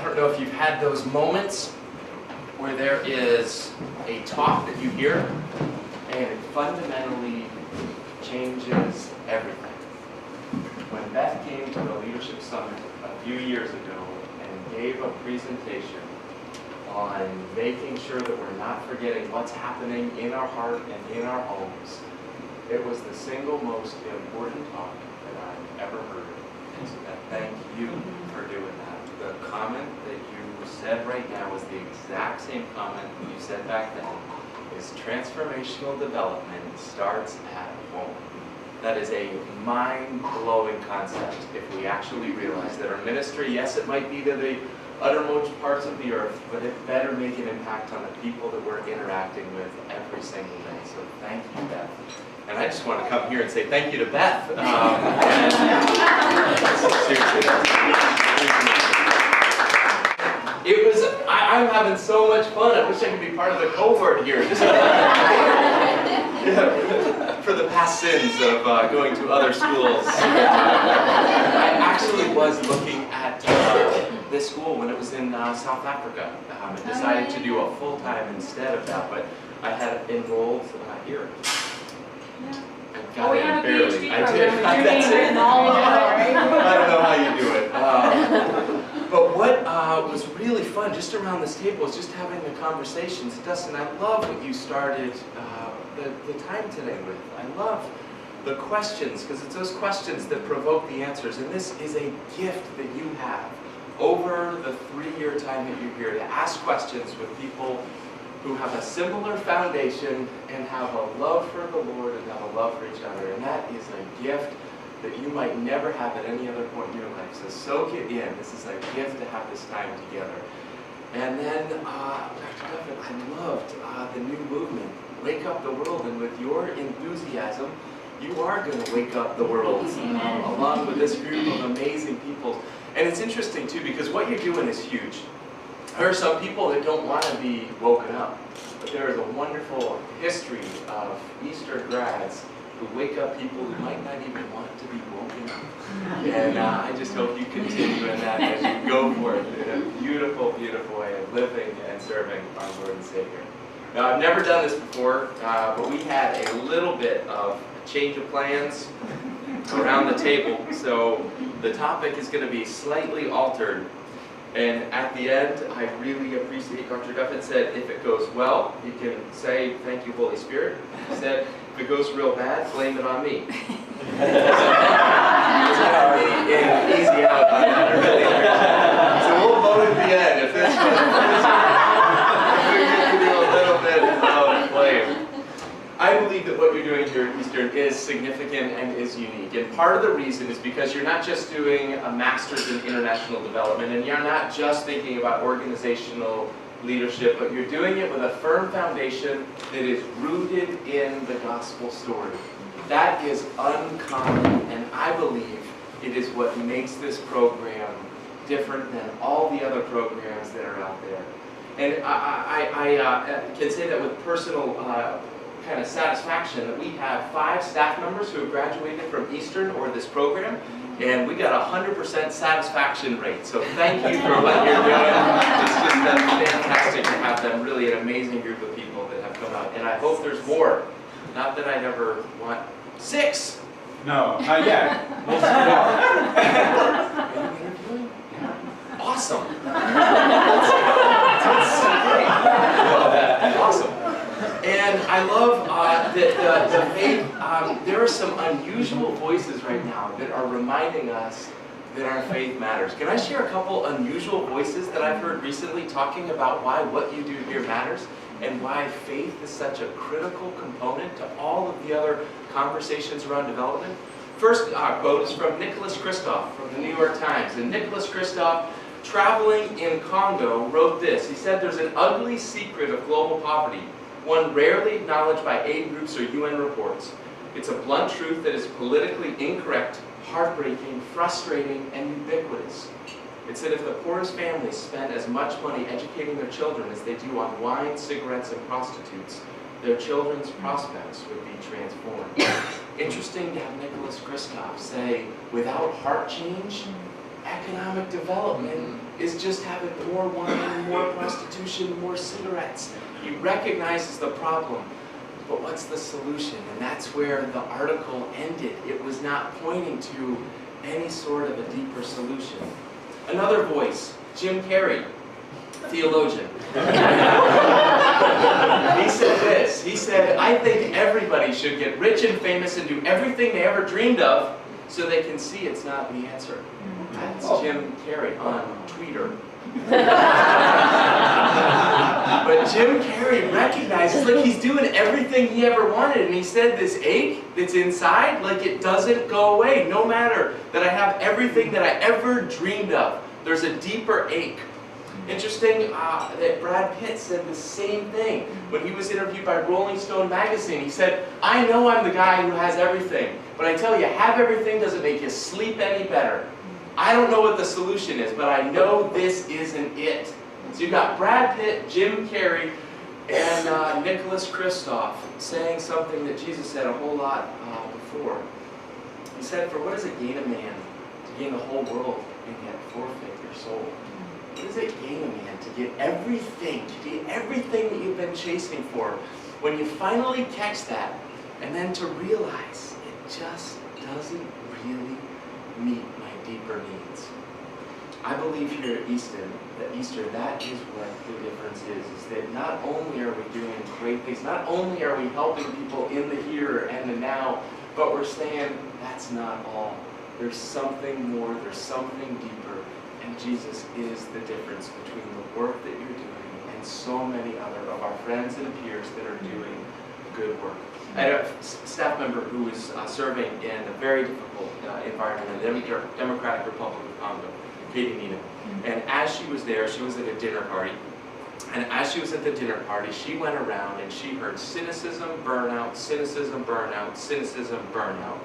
don't know if you've had those moments where there is a talk that you hear and it fundamentally changes everything. When Beth came to the Leadership Summit a few years ago and gave a presentation on making sure that we're not forgetting what's happening in our heart and in our homes, it was the single most important talk that I've ever heard. And so thank you for doing that. The comment that you said right now was the exact same comment that you said back then, is transformational development starts at home. That is a mind-blowing concept if we actually realize that our ministry, yes, it might be to the uttermost parts of the earth, but it better make an impact on the people that we're interacting with every single day. So thank you, Beth. And I just want to come here and say thank you to Beth. I'm having so much fun. I wish I could be part of the cohort here. Just for the past sins of going to other schools. I actually was looking at this school when it was in South Africa. I decided to do a full-time instead of that, but I had enrolled here. We have a PhD I program. did. That's it. I don't know how you do it. But what was really fun just around this table is just having the conversations. Dustin, I love what you started the time today with. I love the questions, because it's those questions that provoke the answers. And this is a gift that you have over the 3-year time that you're here to ask questions with people who have a similar foundation and have a love for the Lord and have a love for each other. And that is a gift that you might never have at any other point in your life. So soak it in. This is a gift to have this time together. And then, Dr. Duffin, I loved the new movement, Wake Up the World. And with your enthusiasm, you are going to wake up the world along with this group of amazing people. And it's interesting, too, because what you're doing is huge. There are some people that don't want to be woken up, but there is a wonderful history of Eastern grads who wake up people who might not even want to be woken up. And I just hope you continue in that as you go for it in a beautiful, beautiful way of living and serving our Lord and Savior. Now, I've never done this before, but we had a little bit of a change of plans around the table, so the topic is going to be slightly altered. And at the end, I really appreciate Dr. Duffin said, if it goes well, you can say, thank you, Holy Spirit. He said, if it goes real bad, blame it on me. It's easy out on that. So we'll vote at the end. If this we get to do a little bit of blame. I believe that what you're doing here at Eastern is significant and is unique. And part of the reason is because you're not just doing a master's in international development, and you're not just thinking about organizational leadership, but you're doing it with a firm foundation that is rooted in the gospel story. That is uncommon, and I believe it is what makes this program different than all the other programs that are out there. And I can say that with personal kind of satisfaction that we have 5 staff members who have graduated from Eastern or this program, and we got a 100% satisfaction rate. So thank you for what you're doing. It's just fantastic to have them, really an amazing group of people that have come out. And I hope there's more. Not that I'd ever want 6. No, not yet. We'll see. Are you interviewing? Yeah. Awesome. That's great. Awesome. And I love that the faith, there are some unusual voices right now that are reminding us that our faith matters. Can I share a couple unusual voices that I've heard recently talking about why what you do here matters and why faith is such a critical component to all of the other conversations around development? First quote is from Nicholas Kristof from the New York Times. And Nicholas Kristof, traveling in Congo, wrote this. He said, "There's an ugly secret of global poverty, one rarely acknowledged by aid groups or UN reports. It's a blunt truth that is politically incorrect, heartbreaking, frustrating, and ubiquitous. It's that if the poorest families spend as much money educating their children as they do on wine, cigarettes, and prostitutes, their children's prospects would be transformed." Interesting to have Nicholas Kristof say, without heart change, economic development is just having more wine, more prostitution, more cigarettes. He recognizes the problem, but what's the solution? And that's where the article ended. It was not pointing to any sort of a deeper solution. Another voice, Jim Carrey, theologian. He said this, he said, I think everybody should get rich and famous and do everything they ever dreamed of so they can see it's not the answer. That's Jim Carrey on Twitter. But Jim Carrey recognizes, like, he's doing everything he ever wanted, and he said this ache that's inside, like, it doesn't go away, no matter that I have everything that I ever dreamed of. There's a deeper ache. Interesting that Brad Pitt said the same thing when he was interviewed by Rolling Stone magazine. He said, I know I'm the guy who has everything, but I tell you, have everything doesn't make you sleep any better. I don't know what the solution is, but I know this isn't it. So you've got Brad Pitt, Jim Carrey, and Nicholas Kristof saying something that Jesus said a whole lot before. He said, for what does it gain a man to gain the whole world and yet forfeit your soul? What does it gain a man to get everything that you've been chasing for? When you finally catch that, and then to realize it just doesn't really meet my deeper needs. I believe here at Easter, that is what the difference is that not only are we doing great things, not only are we helping people in the here and the now, but we're saying that's not all. There's something more, there's something deeper, and Jesus is the difference between the work that you're doing and so many other of our friends and peers that are doing good work. I had a staff member who was serving in a very difficult environment in the Democratic Republic of Congo, Katie Nina. And as she was there, she was at a dinner party. And as she was at the dinner party, she went around and she heard cynicism, burnout, cynicism, burnout, cynicism, burnout.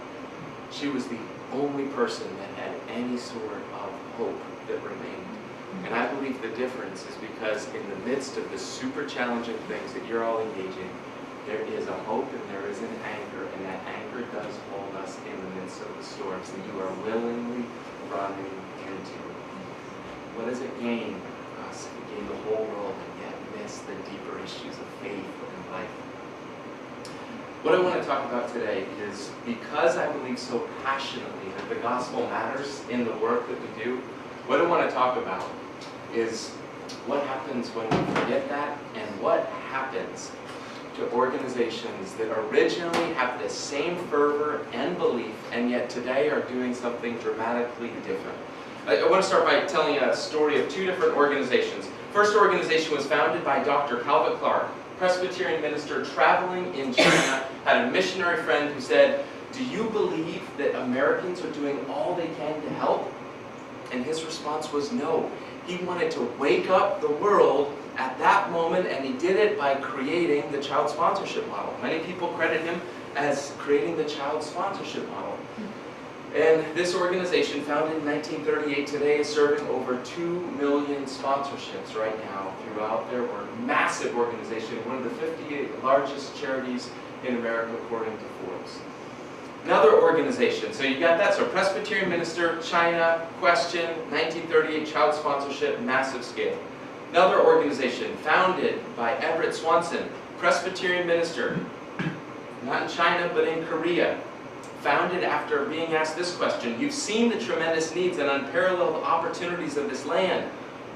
She was the only person that had any sort of hope that remained. And I believe the difference is because in the midst of the super challenging things that you're all engaging, there is a hope and there is an anchor, and that anchor does hold us in the midst of the storms that you are willingly running into. What does it gain us if we gain the whole world and yet miss the deeper issues of faith and life? What I want to talk about today is, because I believe so passionately that the gospel matters in the work that we do, what I want to talk about is what happens when we forget that, and what happens to organizations that originally have the same fervor and belief, and yet today are doing something dramatically different. I want to start by telling a story of two different organizations. First organization was founded by Dr. Calvin Clark, Presbyterian minister traveling in China, had a missionary friend who said, do you believe that Americans are doing all they can to help? And his response was no. He wanted to wake up the world at that moment, and he did it by creating the child sponsorship model. Many people credit him as creating the child sponsorship model. And this organization, founded in 1938, today is serving over 2 million sponsorships right now throughout their work. Massive organization, one of the 50 largest charities in America according to Forbes. Another organization, so you got that, so Presbyterian minister, China, question, 1938, child sponsorship, massive scale. Another organization founded by Everett Swanson, Presbyterian minister, not in China but in Korea, founded after being asked this question, you've seen the tremendous needs and unparalleled opportunities of this land.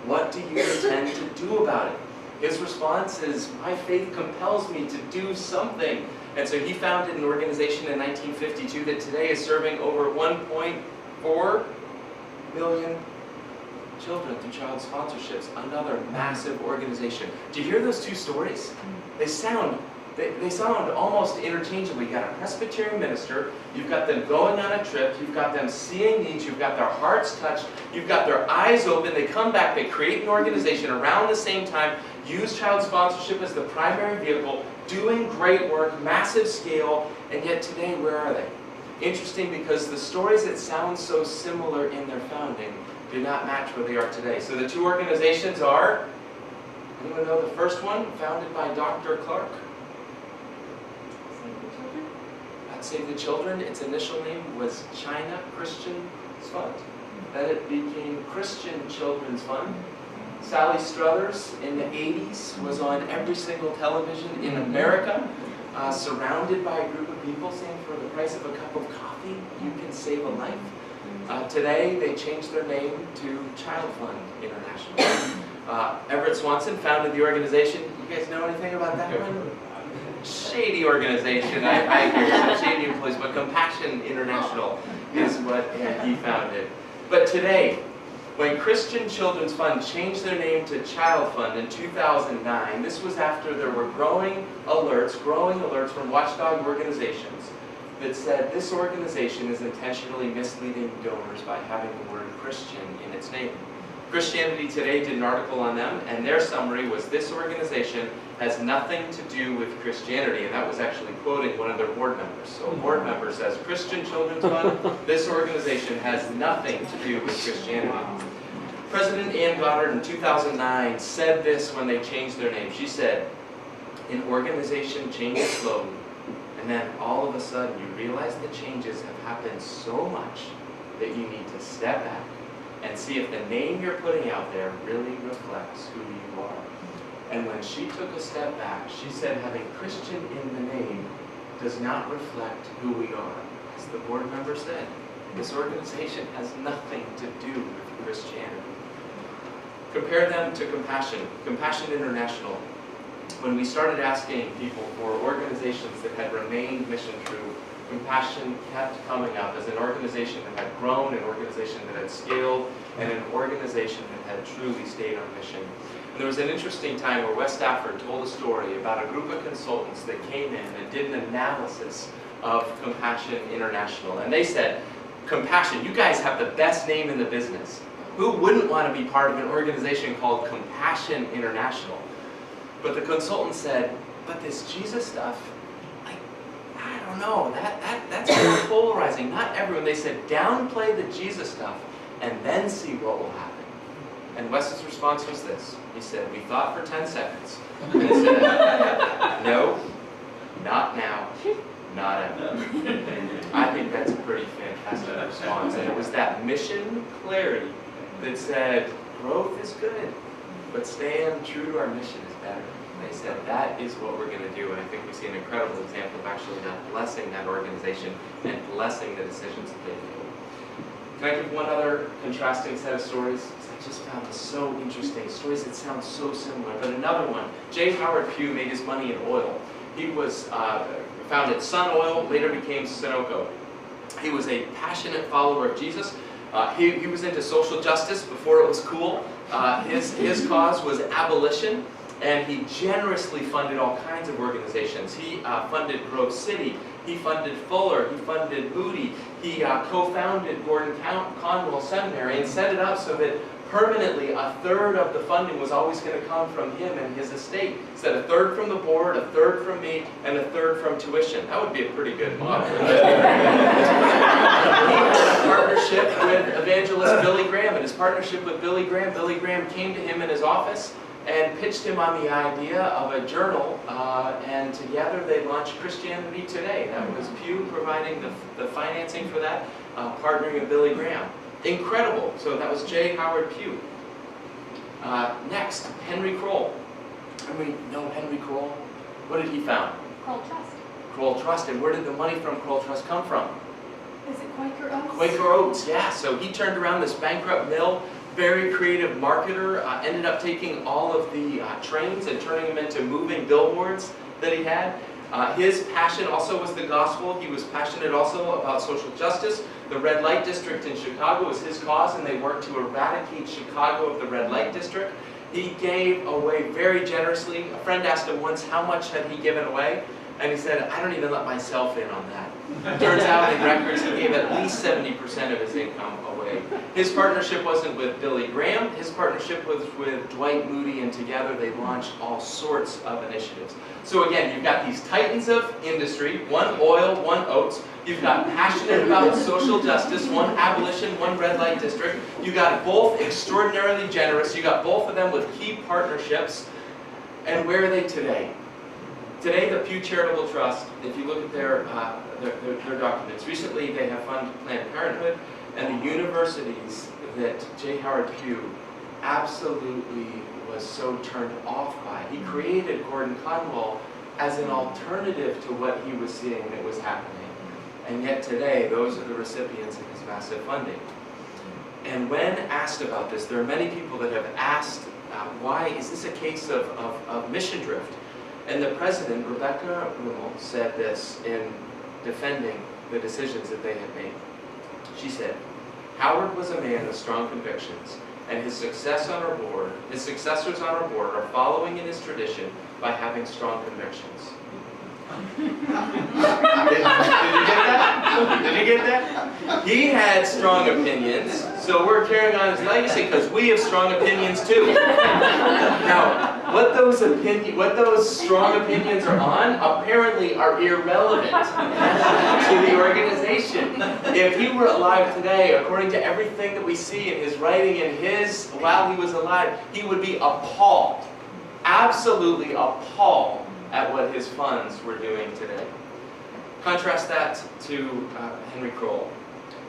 What do you intend to do about it? His response is, my faith compels me to do something. And so he founded an organization in 1952 that today is serving over 1.4 million children through child sponsorships. Another massive organization. Do you hear those two stories? They sound almost interchangeable. You've got a Presbyterian minister, you've got them going on a trip, you've got them seeing needs, you've got their hearts touched, you've got their eyes open, they come back, they create an organization around the same time, use child sponsorship as the primary vehicle, doing great work, massive scale, and yet today, where are they? Interesting, because the stories that sound so similar in their founding do not match where they are today. So the two organizations are, anyone know the first one? Founded by Dr. Clark. Save the Children. Its initial name was China Christian Fund. Then it became Christian Children's Fund. Sally Struthers in the 80s was on every single television in America, surrounded by a group of people saying for the price of a cup of coffee, you can save a life. Today, they changed their name to Child Fund International. Everett Swanson founded the organization. You guys know anything about that one? Shady organization, I hear some shady employees, but Compassion International is what he founded. But today, when Christian Children's Fund changed their name to Child Fund in 2009, this was after there were growing alerts from watchdog organizations that said this organization is intentionally misleading donors by having the word Christian in its name. Christianity Today did an article on them, and their summary was this organization has nothing to do with Christianity, and that was actually quoting one of their board members. So a board member says, Christian Children's Fund, this organization has nothing to do with Christianity. President Ann Goddard in 2009 said this when they changed their name. She said, an organization changes slowly, and then all of a sudden you realize the changes have happened so much that you need to step back and see if the name you're putting out there really reflects who you are. And when she took a step back, she said having Christian in the name does not reflect who we are. As the board member said, this organization has nothing to do with Christianity. Compare them to Compassion. Compassion International. When we started asking people for organizations that had remained mission true, Compassion kept coming up as an organization that had grown, an organization that had scaled, and an organization that had truly stayed on mission. And there was an interesting time where Wes Stafford told a story about a group of consultants that came in and did an analysis of Compassion International. And they said, Compassion, you guys have the best name in the business. Who wouldn't want to be part of an organization called Compassion International? But the consultant said, but this Jesus stuff, I don't know, that's more polarizing. Not everyone. They said, downplay the Jesus stuff and then see what will happen. And Wes's response was this. He said, we thought for 10 seconds. And he said, no, not now, not ever. I think that's a pretty fantastic response. And it was that mission clarity that said, growth is good, but staying true to our mission is better. They said, that is what we're going to do. And I think we see an incredible example of actually not blessing that organization and blessing the decisions that they made. Can I give one other contrasting set of stories? I just found this so interesting. Stories that sound so similar. But another one, J. Howard Pugh made his money in oil. He was founded Sun Oil, later became Sunoco. He was a passionate follower of Jesus. He was into social justice before it was cool. His cause was abolition. And he generously funded all kinds of organizations. He funded Grove City. He funded Fuller. He funded Moody. He co-founded Gordon Conwell Seminary and set it up so that permanently a third of the funding was always going to come from him and his estate. He said a third from the board, a third from me, and a third from tuition. That would be a pretty good model. He had a partnership with evangelist Billy Graham. And his partnership with Billy Graham came to him in his office and pitched him on the idea of a journal, and together they launched Christianity Today. That was Pew providing the financing for that, partnering with Billy Graham. Incredible. So that was J. Howard Pugh. Next, Henry Kroll. Everybody know Henry Kroll? What did he found? Kroll Trust. Kroll Trust. And where did the money from Kroll Trust come from? Is it Quaker Oats? Quaker Oats, yeah. So he turned around this bankrupt mill, very creative marketer, ended up taking all of the trains and turning them into moving billboards that he had. His passion also was the gospel. He was passionate also about social justice. The red light district in Chicago was his cause, and they worked to eradicate Chicago of the red light district. He gave away very generously. A friend asked him once how much had he given away, and he said, I don't even let myself in on that. Turns out in records he gave at least 70% of his income away. His partnership wasn't with Billy Graham, his partnership was with Dwight Moody, and together they launched all sorts of initiatives. So again, you've got these titans of industry, one oil, one oats. You've got passionate about social justice, one abolition, one red light district. You got both extraordinarily generous. You got both of them with key partnerships. And where are they today? Today, the Pew Charitable Trust, if you look at their their documents. Recently, they have funded Planned Parenthood and the universities that J. Howard Pugh absolutely was so turned off by. He created Gordon Conwell as an alternative to what he was seeing that was happening. And yet today, those are the recipients of his massive funding. And when asked about this, there are many people that have asked, why is this a case of mission drift? And the president, Rebecca Rummel, said this in defending the decisions that they had made. She said, Howard was a man of strong convictions, and his successors on our board are following in his tradition by having strong convictions. Did you get that? Did you get that? He had strong opinions, so we're carrying on his legacy because we have strong opinions too. Now, what those strong opinions are on apparently are irrelevant to the organization. If he were alive today, according to everything that we see in his writing and while he was alive, he would be appalled, absolutely appalled at what his funds were doing today. Contrast that to Henry Kroll.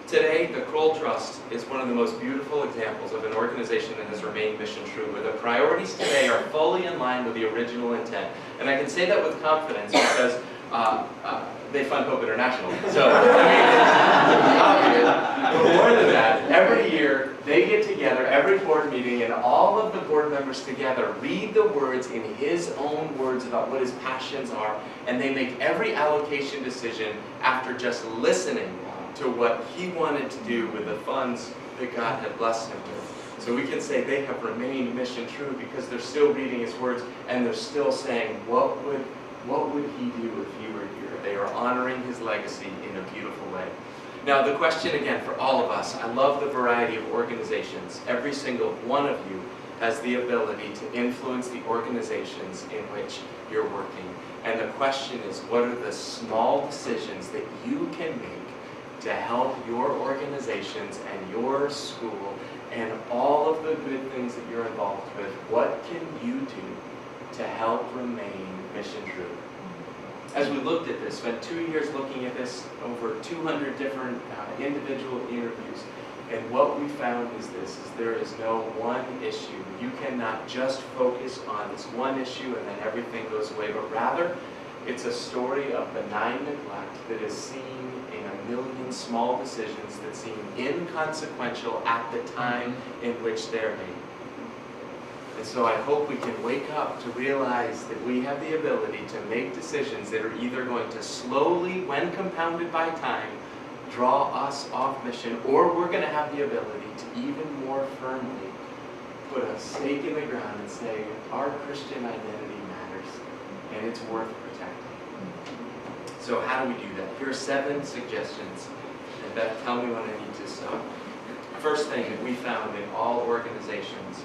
Today, the Kroll Trust is one of the most beautiful examples of an organization that has remained mission true, where the priorities today are fully in line with the original intent. And I can say that with confidence because they fund Hope International. So, I mean, it's obvious. But more than that, every year they get together, every board meeting, and all of the board members together read the words in his own words about what his passions are, and they make every allocation decision after just listening to what he wanted to do with the funds that God had blessed him with. So we can say they have remained mission true because they're still reading his words and they're still saying, what would he do if he were here? They are honoring his legacy in a beautiful way. Now the question again for all of us, I love the variety of organizations. Every single one of you has the ability to influence the organizations in which you're working. And the question is, what are the small decisions that you can make to help your organizations and your school and all of the good things that you're involved with? What can you do to help remain mission true? As we looked at this, spent 2 years looking at this, over 200 different individual interviews, and what we found is this, is there is no one issue. You cannot just focus on this one issue and then everything goes away, but rather it's a story of benign neglect that is seen in a million small decisions that seem inconsequential at the time in which they're made. And so I hope we can wake up to realize that we have the ability to make decisions that are either going to slowly, when compounded by time, draw us off mission, or we're going to have the ability to even more firmly put a stake in the ground and say, our Christian identity matters, and it's worth protecting. So how do we do that? Here are 7 suggestions. And Beth, tell me when I need to stop. First thing that we found in all organizations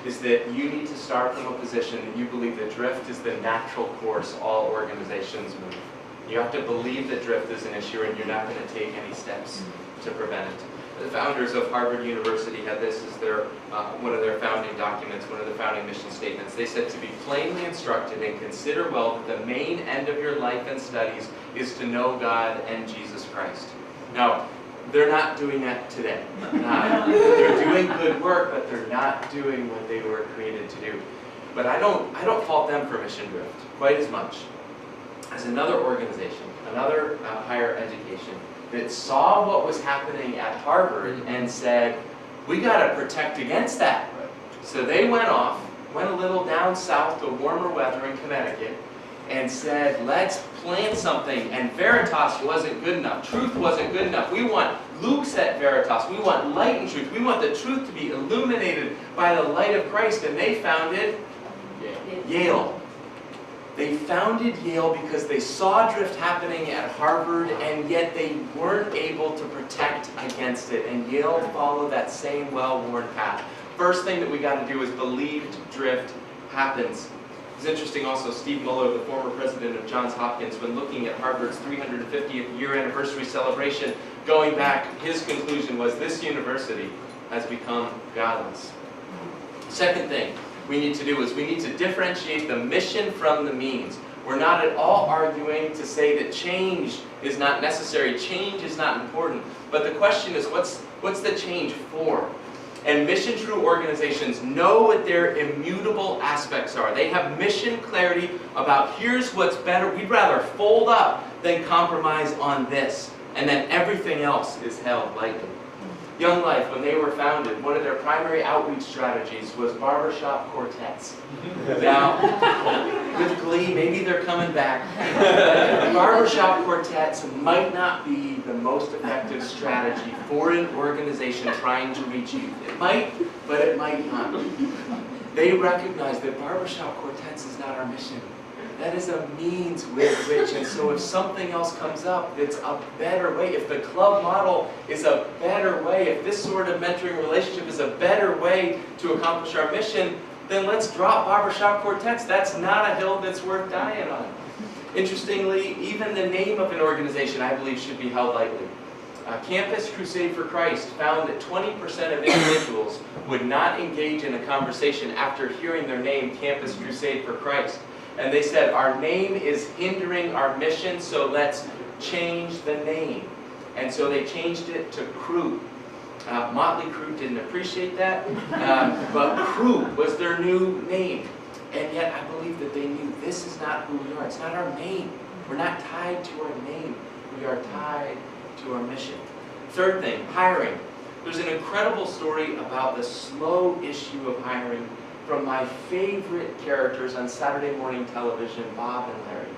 is that you need to start from a position that you believe that drift is the natural course all organizations move. You have to believe that drift is an issue and you're not going to take any steps to prevent it. The founders of Harvard University had this as one of their founding documents, one of the founding mission statements. They said to be plainly instructed and consider well that the main end of your life and studies is to know God and Jesus Christ. Now, they're not doing that today. They're doing good work, but they're not doing what they were created to do. But I don't fault them for mission drift quite as much as another organization, another higher education that saw what was happening at Harvard and said, we got to protect against that. So they went a little down south to warmer weather in Connecticut, and said, let's plant something, and Veritas wasn't good enough. Truth wasn't good enough. We want Luke's at Veritas. We want light and truth. We want the truth to be illuminated by the light of Christ, and they founded Yale. They founded Yale because they saw drift happening at Harvard, and yet they weren't able to protect against it, and Yale followed that same well-worn path. First thing that we got to do is believe drift happens. It's interesting also, Steve Muller, the former president of Johns Hopkins, when looking at Harvard's 350th year anniversary celebration, going back, his conclusion was this university has become godless. Second thing we need to do is we need to differentiate the mission from the means. We're not at all arguing to say that change is not necessary. Change is not important. But the question is, what's the change for? And mission-true organizations know what their immutable aspects are. They have mission clarity about here's what's better. We'd rather fold up than compromise on this. And then everything else is held lightly. Young Life, when they were founded, one of their primary outreach strategies was barbershop quartets. Now, with glee, maybe they're coming back. Barbershop quartets might not be the most effective strategy for an organization trying to reach youth. It might, but it might not. They recognize that barbershop quartets is not our mission. That is a means with which, and so if something else comes up that's a better way, if the club model is a better way, if this sort of mentoring relationship is a better way to accomplish our mission, then let's drop barbershop quartets. That's not a hill that's worth dying on. Interestingly, even the name of an organization, I believe, should be held lightly. Campus Crusade for Christ found that 20% of individuals would not engage in a conversation after hearing their name, Campus Crusade for Christ. And they said, our name is hindering our mission, so let's change the name. And so they changed it to Crew. Motley Crue didn't appreciate that, but Crew was their new name. And yet I believe that they knew this is not who we are. It's not our name. We're not tied to our name. We are tied to our mission. Third thing, hiring. There's an incredible story about the slow issue of hiring from my favorite characters on Saturday morning television, Bob and Larry.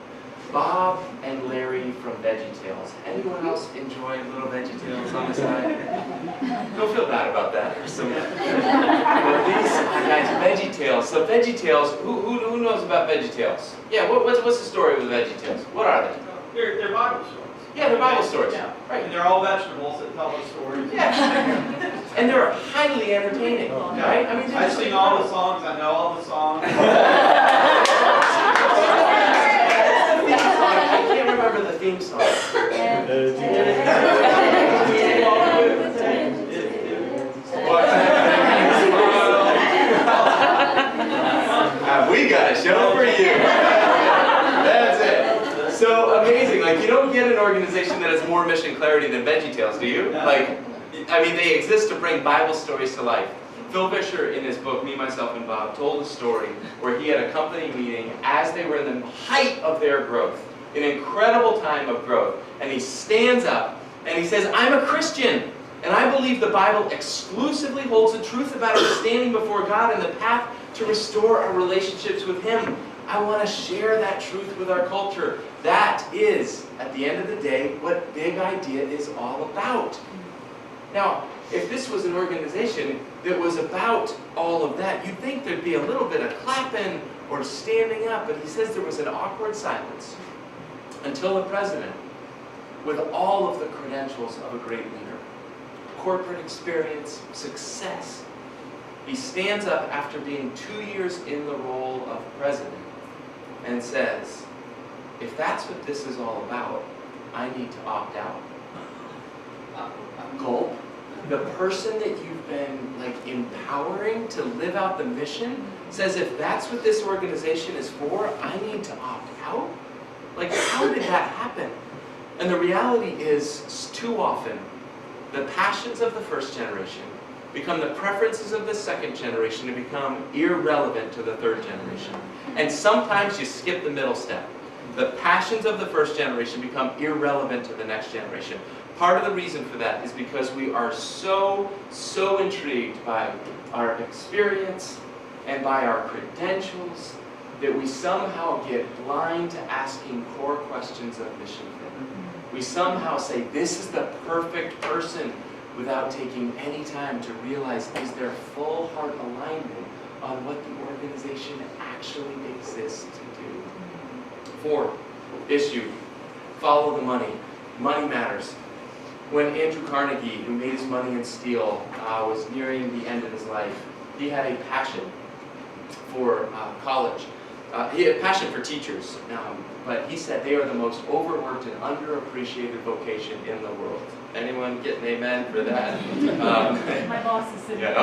Bob and Larry from VeggieTales. Anyone else enjoy little VeggieTales on the side? Don't feel bad about that. There's some, but these guys, VeggieTales. So VeggieTales, who knows about VeggieTales? Yeah, what's the story with VeggieTales? What are they? They're Bible stories. Yeah, they're Bible stories. Yeah. Right. And they're all vegetables that tell the stories. Yeah. And they're highly entertaining, right? I mean, I sing all the songs. I know all the songs. I can't remember the theme song. We got a show for you. That's it. So amazing. Like, you don't get an organization that has more mission clarity than VeggieTales, do you? Like, I mean, they exist to bring Bible stories to life. Phil Vischer, in his book, Me, Myself, and Bob, told a story where he had a company meeting as they were in the height of their growth, an incredible time of growth, and he stands up and he says, I'm a Christian, and I believe the Bible exclusively holds the truth about our standing before God and the path to restore our relationships with Him. I want to share that truth with our culture. That is, at the end of the day, what Big Idea is all about. Now, if this was an organization that was about all of that, you'd think there'd be a little bit of clapping or standing up, but he says there was an awkward silence until the president, with all of the credentials of a great leader, corporate experience, success, he stands up after being 2 years in the role of president and says, if that's what this is all about, I need to opt out. Gulp. The person that you've been empowering to live out the mission says, if that's what this organization is for, I need to opt out? Like, how did that happen? And the reality is, too often, the passions of the first generation become the preferences of the second generation to become irrelevant to the third generation. And sometimes you skip the middle step. The passions of the first generation become irrelevant to the next generation. Part of the reason for that is because we are so intrigued by our experience and by our credentials that we somehow get blind to asking core questions of mission fit. We somehow say, this is the perfect person, without taking any time to realize, is there full heart alignment on what the organization actually exists to do? 4, issue, follow the money. Money matters. When Andrew Carnegie, who made his money in steel, was nearing the end of his life, he had a passion for college. He had a passion for teachers, but he said they are the most overworked and underappreciated vocation in the world. Anyone get an amen for that? My boss is sitting. Yeah,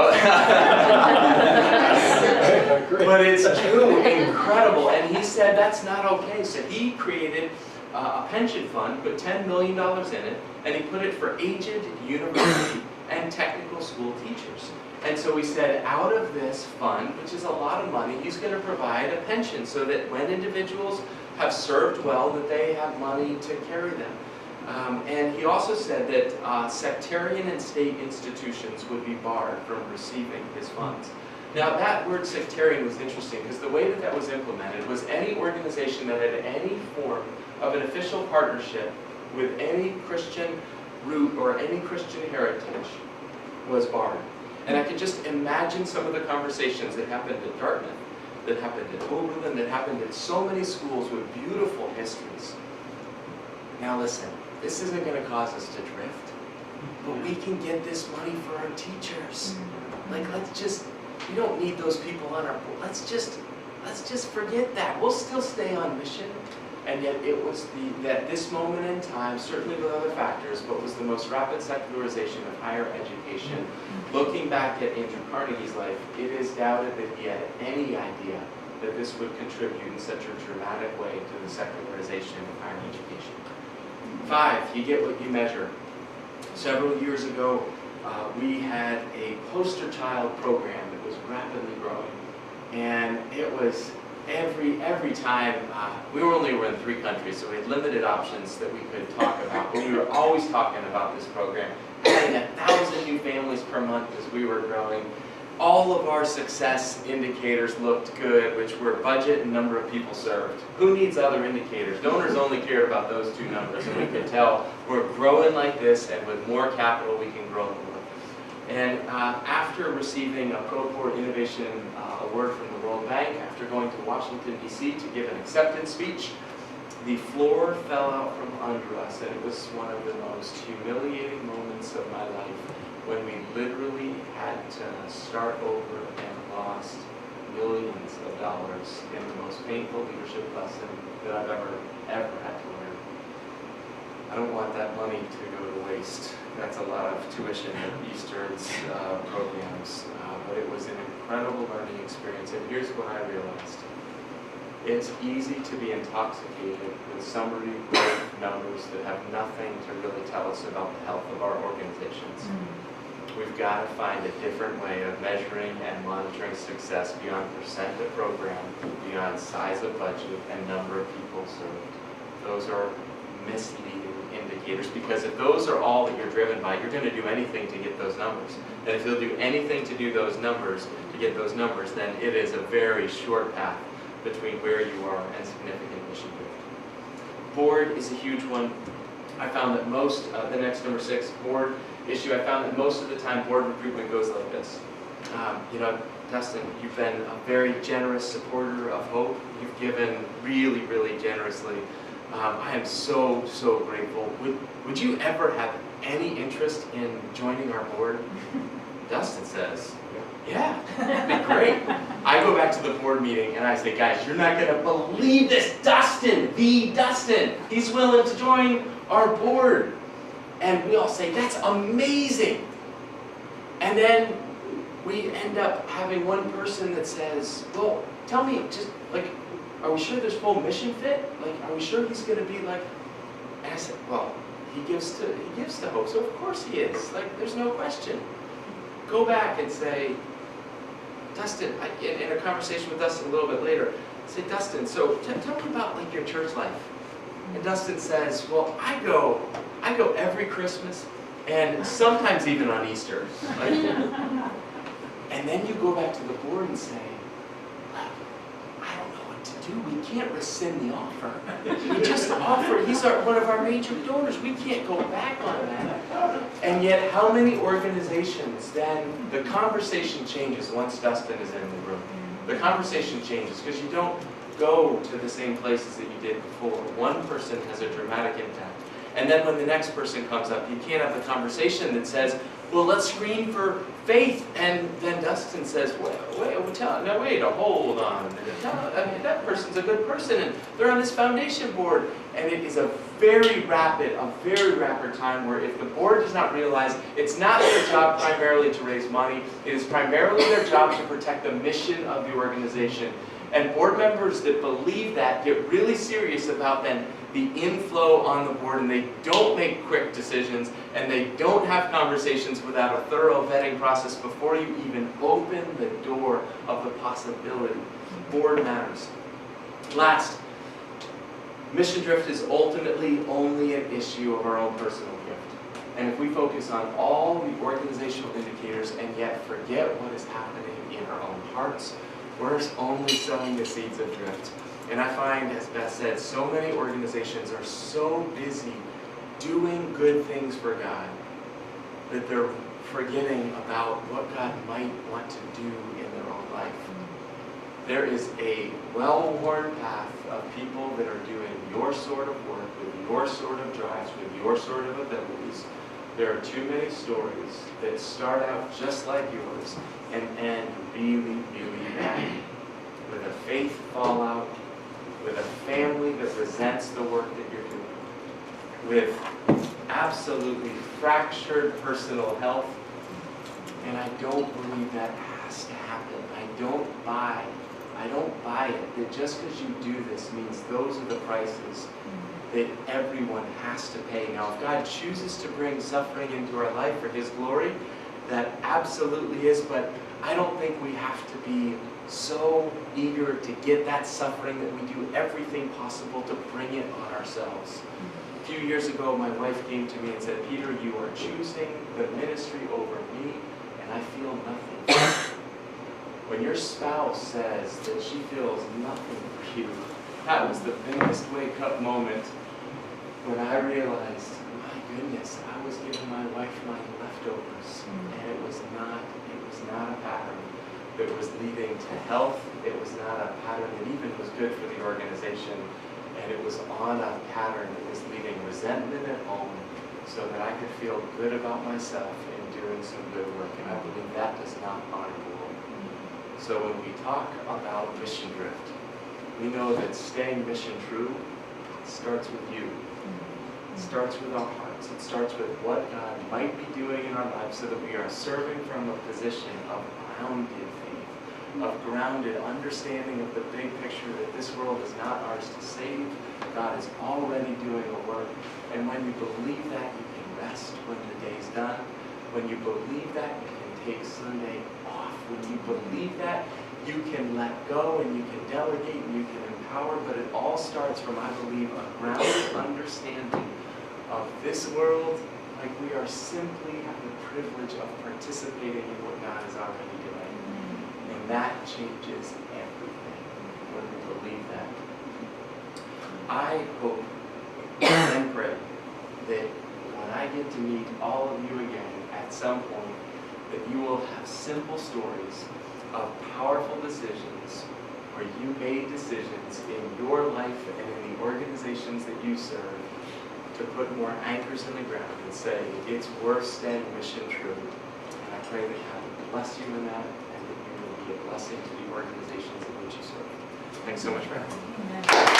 but it's true, incredible. And he said that's not okay. So he created a pension fund, put $10 million in it, and he put it for aged university and technical school teachers. And so he said, out of this fund, which is a lot of money, he's going to provide a pension so that when individuals have served well, that they have money to carry them. And he also said that sectarian and state institutions would be barred from receiving his funds. Now that word sectarian was interesting because the way that that was implemented was any organization that had any form of an official partnership with any Christian root or any Christian heritage was barred. And I could just imagine some of the conversations that happened at Dartmouth, that happened at Oberlin, that happened at so many schools with beautiful histories. Now listen, this isn't going to cause us to drift, but we can get this money for our teachers. Like, we don't need those people on our board. Let's just forget that. We'll still stay on mission. And yet it was that this moment in time, certainly with other factors, but was the most rapid secularization of higher education. Looking back at Andrew Carnegie's life, it is doubted that he had any idea that this would contribute in such a dramatic way to the secularization of higher education. 5, you get what you measure. Several years ago, we had a poster child program that was rapidly growing. And it was every time, we were in 3 countries, so we had limited options that we could talk about, but we were always talking about this program. Adding 1,000 new families per month as we were growing. All of our success indicators looked good, which were budget and number of people served. Who needs other indicators? Donors only cared about those 2 numbers, and we could tell we're growing like this, and with more capital we can grow more. And after receiving a Procore Innovation Award from the World Bank, after going to Washington, D.C. to give an acceptance speech, the floor fell out from under us, and it was one of the most humiliating moments of my life when we literally had to start over and lost millions of dollars in the most painful leadership lesson that I've ever had to learn. I don't want that money to go to waste. That's a lot of tuition at Eastern's programs, but it was an incredible learning experience. And here's what I realized. It's easy to be intoxicated with summary growth numbers that have nothing to really tell us about the health of our organizations. We've got to find a different way of measuring and monitoring success beyond percent of program, beyond size of budget, and number of people served. Those are misleading indicators, because if those are all that you're driven by, you're going to do anything to get those numbers. And if you'll do anything to do those numbers, to get those numbers, then it is a very short path between where you are and significant mission drift. Board is a huge one. I found that most, the next number 6, board issue, I found that most of the time board recruitment goes like this. Dustin, you've been a very generous supporter of Hope. You've given really, really generously. I am so grateful. Would you ever have any interest in joining our board? Dustin says, yeah, that'd be great. I go back to the board meeting and I say, guys, you're not going to believe this. Dustin, he's willing to join our board. And we all say, that's amazing. And then we end up having one person that says, well, tell me, just like, are we sure there's full mission fit? Like, are we sure he's going to be like? And I said, well, he gives to Hope, so of course he is. Like, there's no question. Go back and say, Dustin, in a conversation with Dustin a little bit later, say, Dustin, so tell me about like your church life. And Dustin says, well, I go every Christmas and sometimes even on Easter. Like, and then you go back to the board and say, I don't know what to do. We can't rescind the offer. We just offered, he's one of our major donors. We can't go back on that. And yet, how many organizations then, the conversation changes once Dustin is in the room. The conversation changes because you don't go to the same places that you did before. One person has a dramatic impact. And then when the next person comes up, you can't have the conversation that says, well, let's screen for faith. And then Dustin says, hold on a minute. That person's a good person, and they're on this foundation board. And it is a very rapid time where if the board does not realize it's not their job primarily to raise money, it is primarily their job to protect the mission of the organization. And board members that believe that get really serious about then the inflow on the board, and they don't make quick decisions, and they don't have conversations without a thorough vetting process before you even open the door of the possibility. Board matters. Last, mission drift is ultimately only an issue of our own personal gift. And if we focus on all the organizational indicators and yet forget what is happening in our own hearts, we're only sowing the seeds of drift. And I find, as Beth said, so many organizations are so busy doing good things for God that they're forgetting about what God might want to do in their own life. There is a well-worn path of people that are doing your sort of work, with your sort of drives, with your sort of abilities. There are too many stories that start out just like yours and end really, really bad. With a faith fallout, with a family that resents the work that you're doing, with absolutely fractured personal health. And I don't believe that has to happen. I don't buy it that just because you do this means those are the prices that everyone has to pay. Now, if God chooses to bring suffering into our life for His glory, that absolutely is, but I don't think we have to be so eager to get that suffering that we do everything possible to bring it on ourselves. A few years ago, my wife came to me and said, "Peter, you are choosing the ministry over me, and I feel nothing." When your spouse says that she feels nothing for you, that was the biggest wake-up moment when I realized, my goodness, I was giving my wife my leftovers, and it was not a pattern that was leading to health. It was not a pattern that even was good for the organization, and it was on a pattern that was leading resentment at home, so that I could feel good about myself in doing some good work, and I believe that does not honor the Lord. So when we talk about mission drift, we know that staying mission true starts with you. It starts with our hearts. It starts with what God might be doing in our lives so that we are serving from a position of grounded faith, of grounded understanding of the big picture that this world is not ours to save. God is already doing a work. And when you believe that, you can rest when the day's done. When you believe that, you can take Sunday off. When you believe that, you can let go and you can delegate and you can empower, but it all starts from, I believe, a grounded understanding of this world, like we are simply have the privilege of participating in what God is already doing. And that changes everything when we believe that. I hope and pray that when I get to meet all of you again at some point, that you will have simple stories of powerful decisions where you made decisions in your life and in the organizations that you serve to put more anchors in the ground and say, it's worth staying mission true. And I pray that God will bless you in that and that you will be a blessing to the organizations in which you serve. Thanks so much for having me.